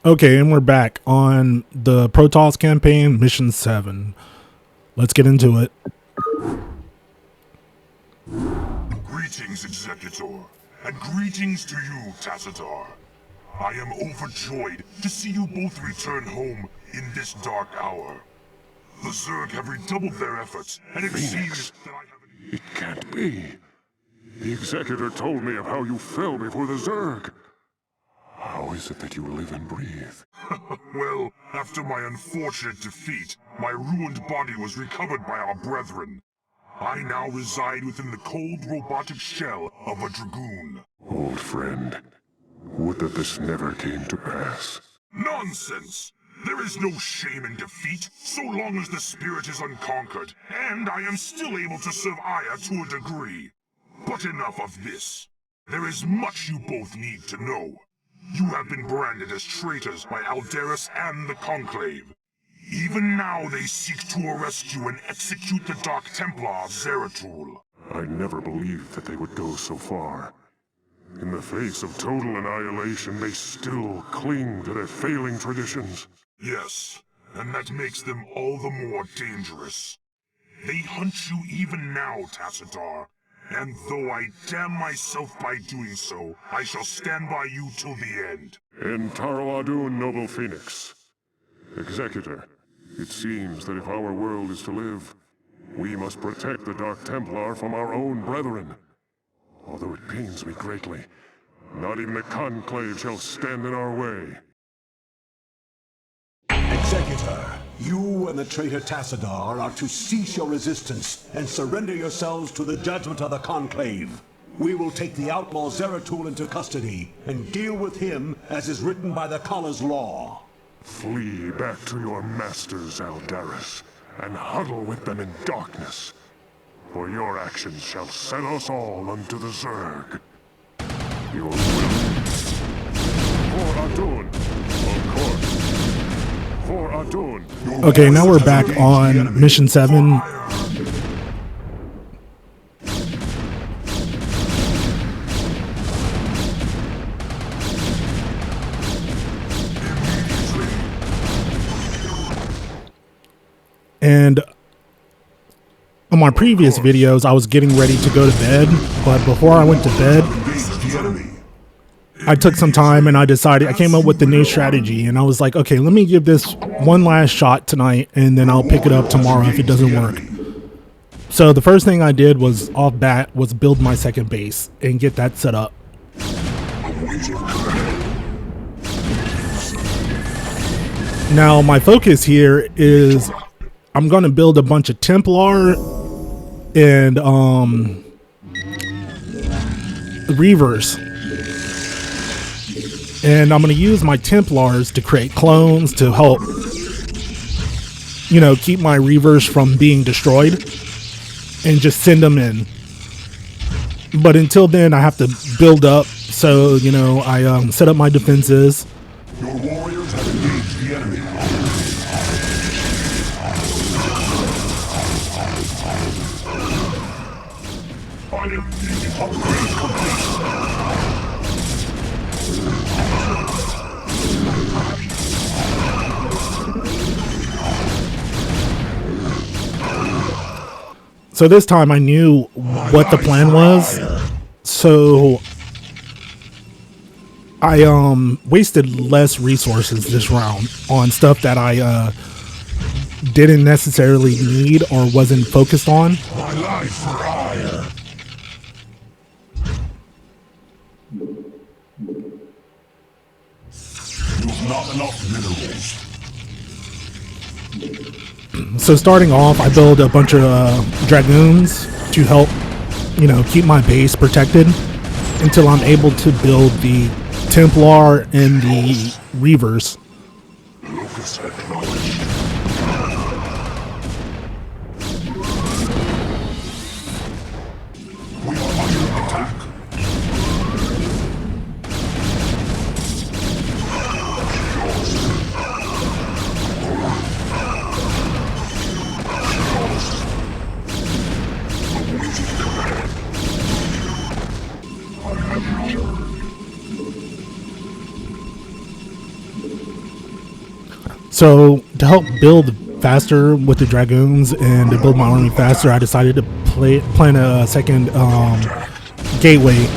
Okay, and we're back on the Protoss campaign, Mission 7. Let's get into it. Greetings, Executor, and greetings to you, Tassadar. I am overjoyed to see you both return home in this dark hour. The Zerg have redoubled their efforts, and it seems that I have... It can't be. The Executor told me of how you fell before the Zerg. How is it that you live and breathe? Well, after my unfortunate defeat, my ruined body was recovered by our brethren. I now reside within the cold robotic shell of a Dragoon. Old friend, would that this never came to pass. Nonsense! There is no shame in defeat, so long as the spirit is unconquered, and I am still able to serve Aya to a degree. But enough of this. There is much you both need to know. You have been branded as traitors by Alderus and the Conclave. Even now they seek to arrest you and execute the Dark Templar Zeratul. I never believed that they would go so far. In the face of total annihilation, they still cling to their failing traditions. Yes, and that makes them all the more dangerous. They hunt you even now, Tassadar. And though I damn myself by doing so, I shall stand by you till the end. En Taro Adun, noble Phoenix. Executor, it seems that if our world is to live, we must protect the Dark Templar from our own brethren. Although it pains me greatly, not even the Conclave shall stand in our way. Executor, you and the traitor Tassadar are to cease your resistance and surrender yourselves to the judgment of the Conclave. We will take the outlaw Zeratul into custody and deal with him as is written by the Kala's law. Flee back to your masters, Alderus, and huddle with them in darkness. For your actions shall set us all unto the Zerg. Your will. For Adun, of course. For Adun. Okay, now we're back on Mission 7. And on my previous videos, I was getting ready to go to bed, but before I went to bed, I took some time and I came up with the new strategy, and I was like, okay, let me give this one last shot tonight and then I'll pick it up tomorrow if it doesn't work. So the first thing I did was off bat was build my second base and get that set up. Now my focus here is I'm going to build a bunch of Templar and Reavers. And I'm going to use my Templars to create clones to help, you know, keep my Reavers from being destroyed and just send them in. But until then, I have to build up. So, you know, I set up my defenses. Your warriors have engaged the enemy. Upgrade complete. So this time I knew what the plan was. So I wasted less resources this round on stuff that I didn't necessarily need or wasn't focused on. My life for hire. You've not enough minerals. So starting off, I build a bunch of Dragoons to help, you know, keep my base protected until I'm able to build the Templar and the Reavers. Locus acknowledged. We are under attack. So to help build faster with the dragoons and to build my army faster, I decided to plan a second gateway.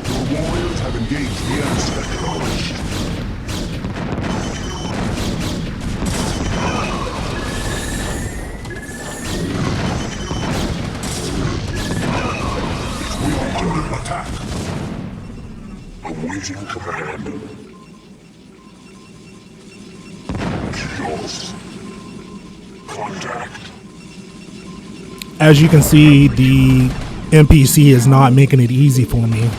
Your warriors have engaged the enemy. Acknowledged. We are under attack. Awaiting command. Kills. Contact. As you can see, the NPC is not making it easy for me.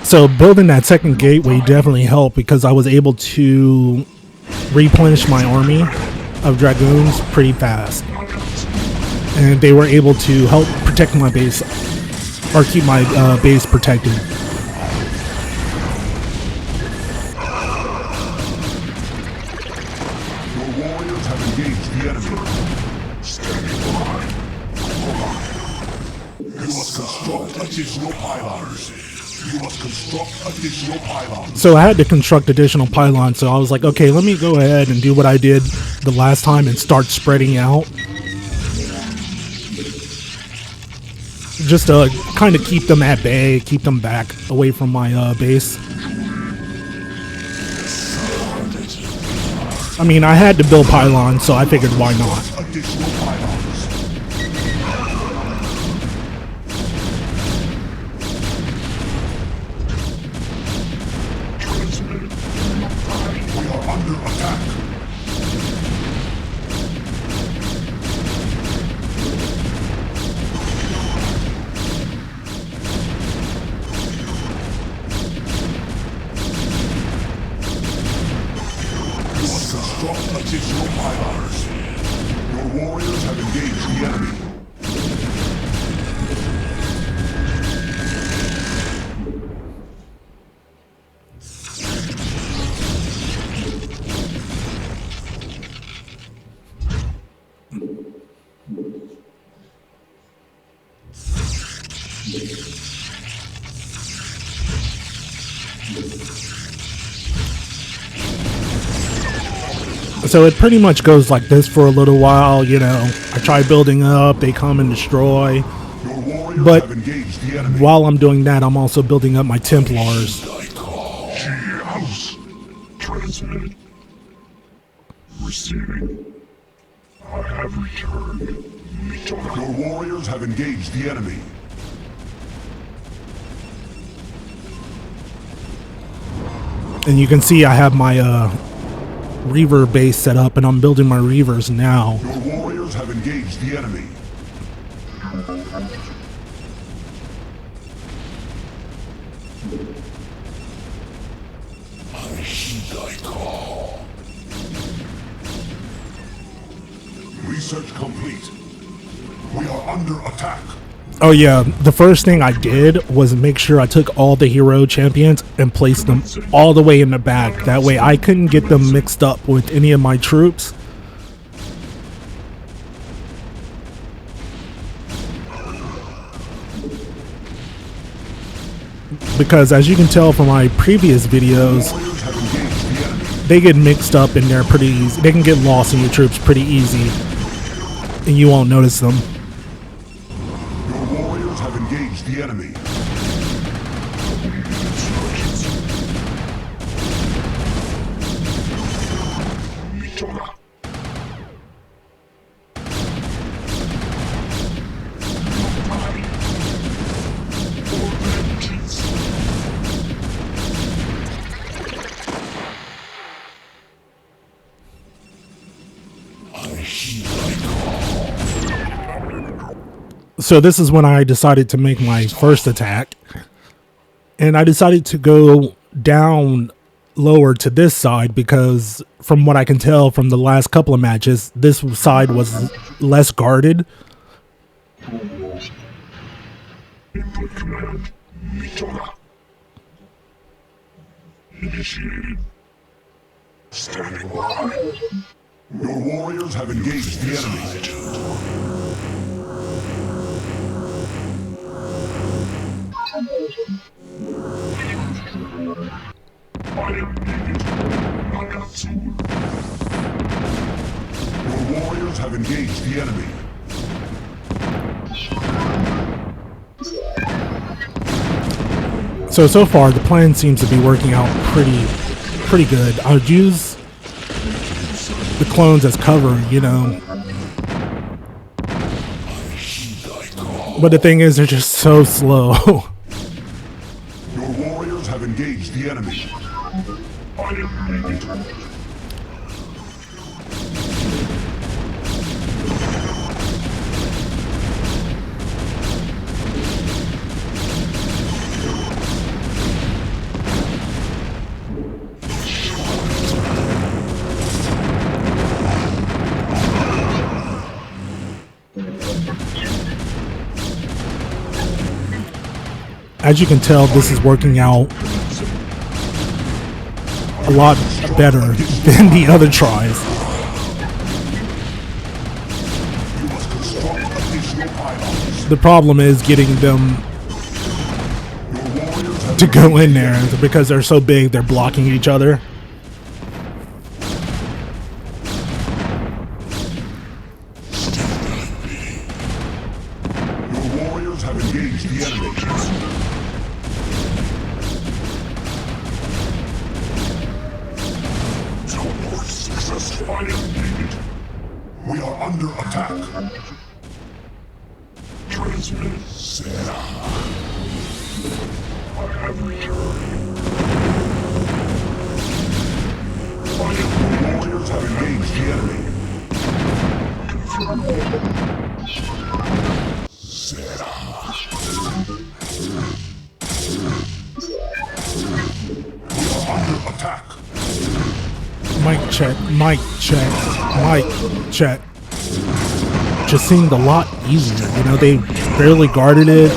So building that second gateway definitely helped because I was able to replenish my army of dragoons pretty fast. And they were able to help protect my base, or keep my base protected. Your warriors have engaged the enemy. Standing by. You must construct additional pylons. You must construct additional pylons. So I had to construct additional pylons, so I was like, okay, let me go ahead and do what I did the last time and start spreading out. Just to kind of keep them at bay, keep them back away from my base. I mean, I had to build pylons, so I figured why not. Additional pylons. We are under attack. You must construct additional pylons. Your warriors have engaged the enemy. So it pretty much goes like this for a little while, you know. I try building up, they come and destroy. Your warriors But have engaged the enemy. while I'm doing that, I'm also building up my Templars. House. Transmitted. Receiving. I have returned. Your warriors have engaged the enemy. And you can see I have my Reaver base set up, and I'm building my Reavers now. Your warriors have engaged the enemy. I heed thy call. Research complete. We are under attack. Oh yeah, the first thing I did was make sure I took all the hero champions and placed them all the way in the back. That way I couldn't get them mixed up with any of my troops. Because as you can tell from my previous videos, Warriors have engaged the enemy. they get mixed up and they're pretty easy. They can get lost in your troops pretty easy, and you won't notice them. Your warriors have engaged the enemy. So this is when I decided to make my first attack. And I decided to go down lower to this side because from what I can tell from the last couple of matches, this side was less guarded. Input command. Mitora. Initiated. Standing by. Your warriors have engaged the enemy. I am needed. Nagatsu. Your warriors have engaged the enemy. So far the plan seems to be working out pretty good. I would use the clones as cover, you know. But the thing is, they're just so slow. Your warriors have engaged the enemy. I am needed. As you can tell, this is working out a lot better than the other tries. The problem is getting them to go in there because they're so big, they're blocking each other. Your warriors have engaged the enemy. Teleport successful. I am needed. We are under attack. Transmit. Sarah. I have returned. Your warriors have engaged the enemy. Confirm. Sarah. We are under attack. Mic check, mic check, mic check. Just seemed a lot easier, you know, they barely guarded it.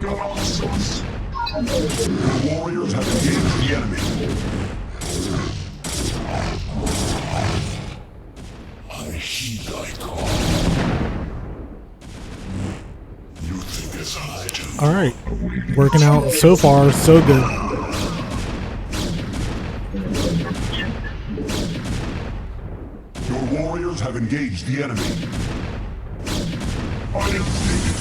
Your warriors have engaged the enemy. I heed thy call. You think as I do. Alright, working out so far, so good. Your warriors have engaged the enemy. I am needed.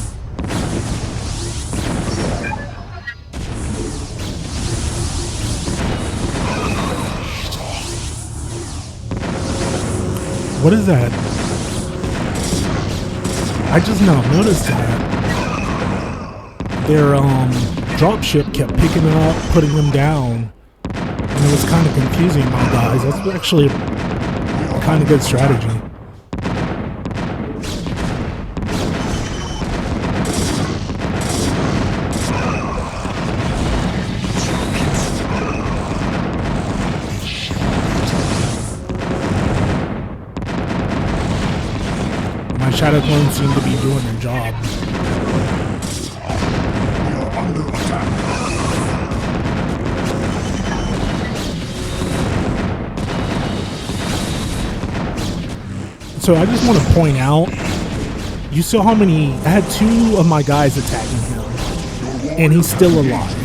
What is that? I just now noticed that. Their dropship kept picking them up, putting them down. And it was kind of confusing my guys. That's actually a kind of good strategy. My shadow clones seem to be doing their job. We are under attack. So I just want to point out, you saw how many, I had 2 of my guys attacking him, and he's still alive.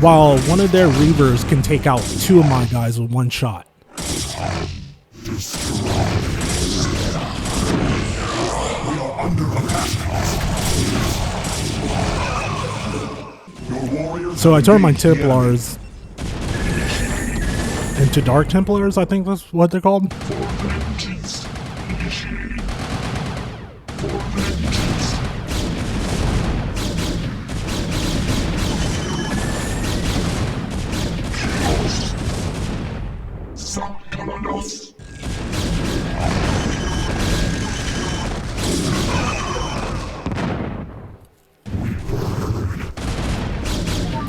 While one of their Reavers can take out 2 of my guys with one shot. We are under attack. Your warriors So I have turned my engaged the enemy. Templars into Dark Templars, I think that's what they're called. For vengeance. Initiated. For vengeance.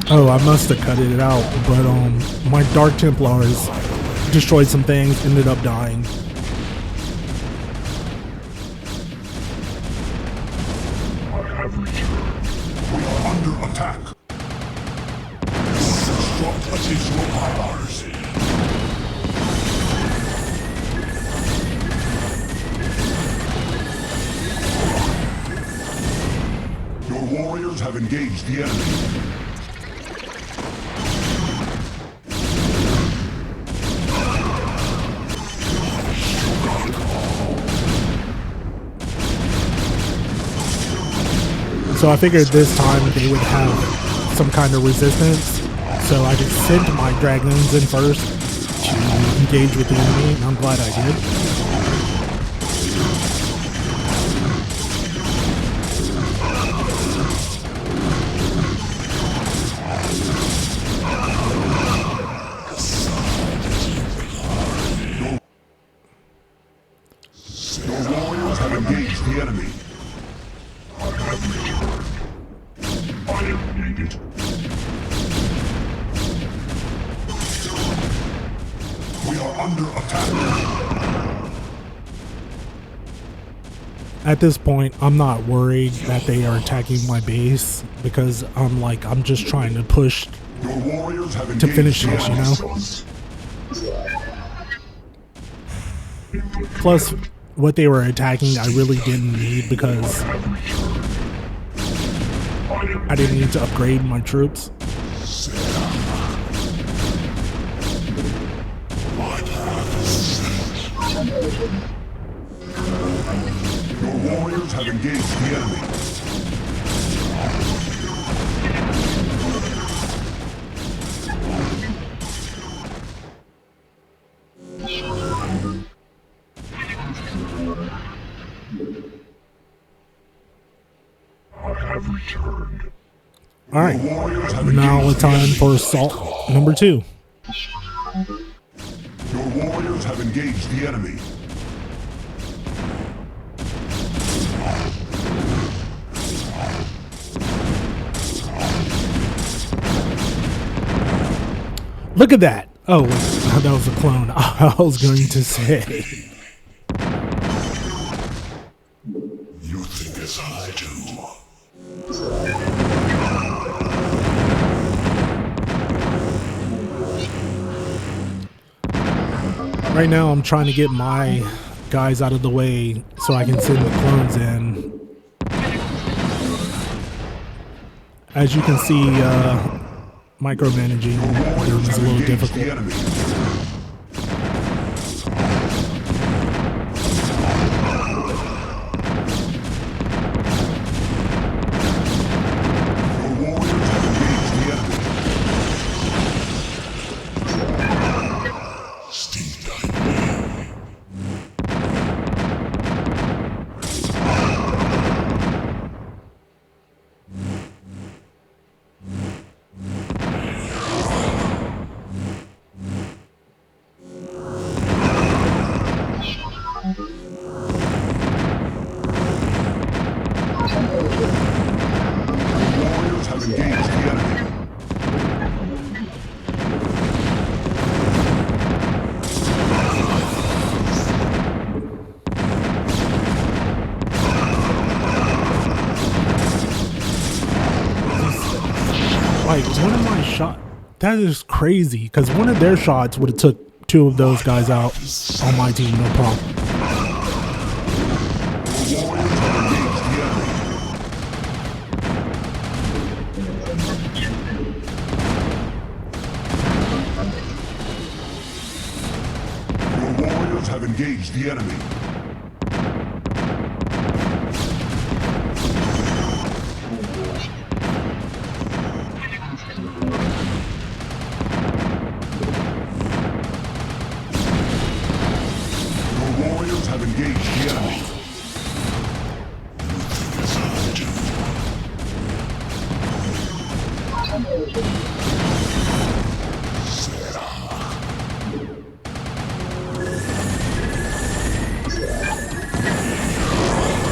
Oh, I must have cut it out, but my Dark Templars destroyed some things, ended up dying. I have returned. We are under attack. Construct additional pylons. Your warriors have engaged the enemy. So I figured this time they would have some kind of resistance. So I just sent my dragons in first to engage with the enemy, and I'm glad I did. Your warriors have engaged the enemy. I have returned. I am needed. We are under attack. At this point, I'm not worried that they are attacking my base because I'm just trying to push Your warriors have to engaged finish the this, you enemy. know? Plus, what they were attacking, I really didn't need because I didn't need to upgrade my troops. Your warriors have engaged the enemy. I have returned. All right, Warriors have now engaged it's the time enemy. for assault number 2. Your warriors have engaged the enemy. Look at that! Oh, wait, that was a clone. I was going to say. You think as I do. Right now, I'm trying to get my guys out of the way so I can send the clones in. As you can see, micromanaging is a little difficult. Like, one of my shots, that is crazy, because one of their shots would have took 2 of those guys out on my team, no problem. Your warriors have engaged the enemy. Have engaged the enemy.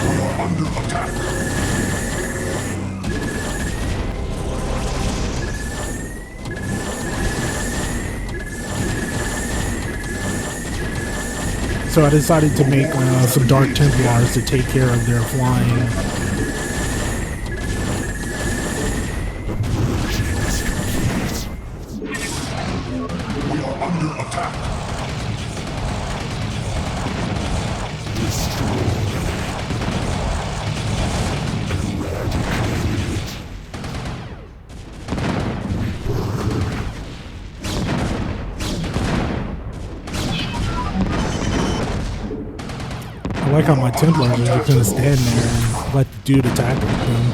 We are under attack. So I decided to make some Dark Templars to take care of their flying. We are under attack. I like how my Templars are just gonna stand there and let the dude attack them.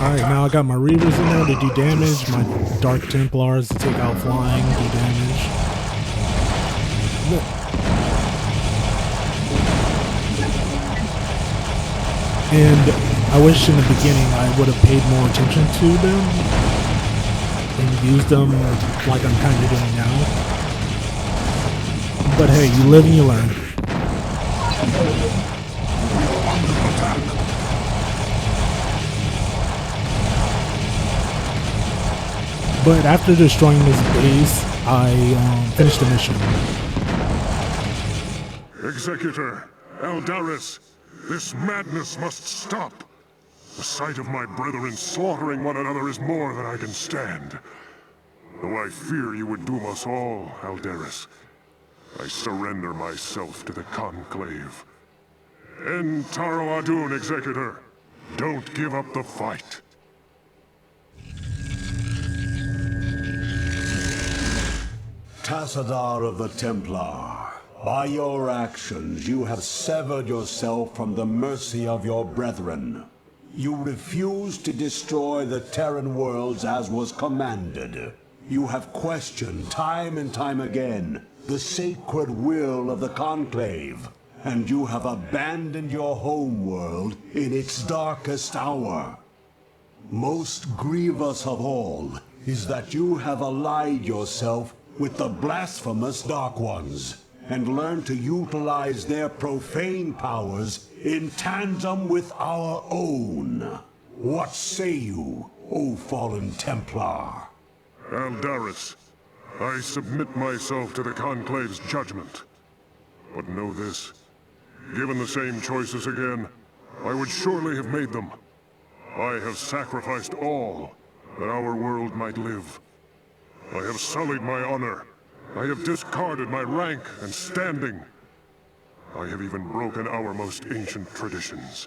Alright, now I got my Reavers in there to do damage, my Dark Templars to take out flying, do damage. And I wish in the beginning I would have paid more attention to them and used them like I'm kind of doing now. But hey, you live and you learn. But after destroying this base, I finished the mission. Executor, Eldaris, this madness must stop. The sight of my brethren slaughtering one another is more than I can stand. Though I fear you would doom us all, Eldaris, I surrender myself to the Conclave. End Taro Adun, Executor. Don't give up the fight. Tassadar of the Templar, by your actions you have severed yourself from the mercy of your brethren. You refused to destroy the Terran worlds as was commanded. You have questioned time and time again the sacred will of the Conclave, and you have abandoned your home world in its darkest hour. Most grievous of all is that you have allied yourself with the blasphemous Dark Ones, and learn to utilize their profane powers in tandem with our own. What say you, O fallen Templar? Eldaris, I submit myself to the Conclave's judgment. But know this, given the same choices again, I would surely have made them. I have sacrificed all that our world might live. I have sullied my honor. I have discarded my rank and standing. I have even broken our most ancient traditions.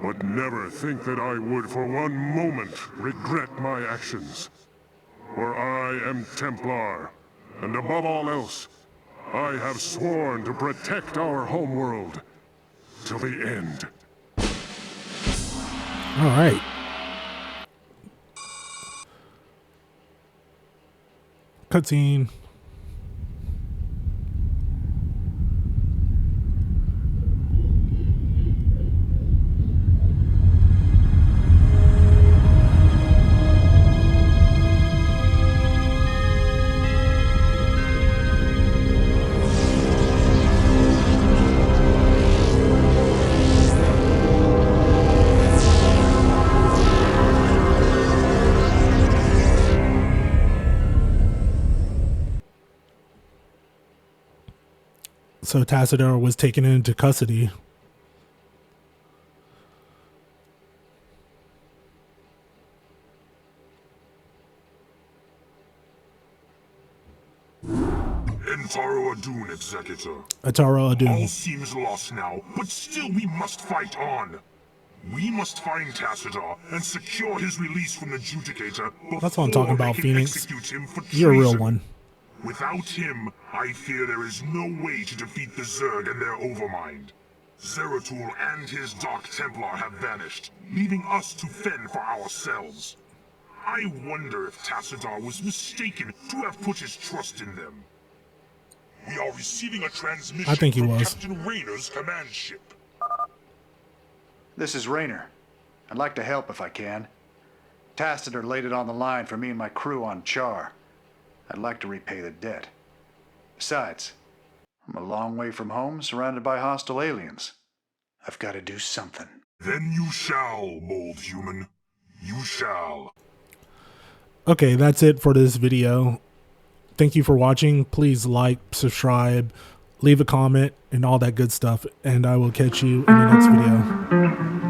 But never think that I would for one moment regret my actions. For I am Templar, and above all else, I have sworn to protect our homeworld till the end. All right. Cutscene. So Tassadar was taken into custody. Taro Adun, Executor. Taro Adun. All seems lost now, but still we must fight on. We must find Tassadar and secure his release from the Judicator before That's what I'm talking about, they can Phoenix. execute him for You're a real treason. one. Without him, I fear there is no way to defeat the Zerg and their overmind. Zeratul and his Dark Templar have vanished, leaving us to fend for ourselves. I wonder if Tassadar was mistaken to have put his trust in them. We are receiving a transmission I think he from was. Captain Rayner's command ship. This is Rayner. I'd like to help if I can. Tassadar laid it on the line for me and my crew on Char. I'd like to repay the debt. Besides, I'm a long way from home, surrounded by hostile aliens. I've got to do something. Then you shall, mold human. You shall. Okay, that's it for this video. Thank you for watching. Please like, subscribe, leave a comment, and all that good stuff. And I will catch you in the next video.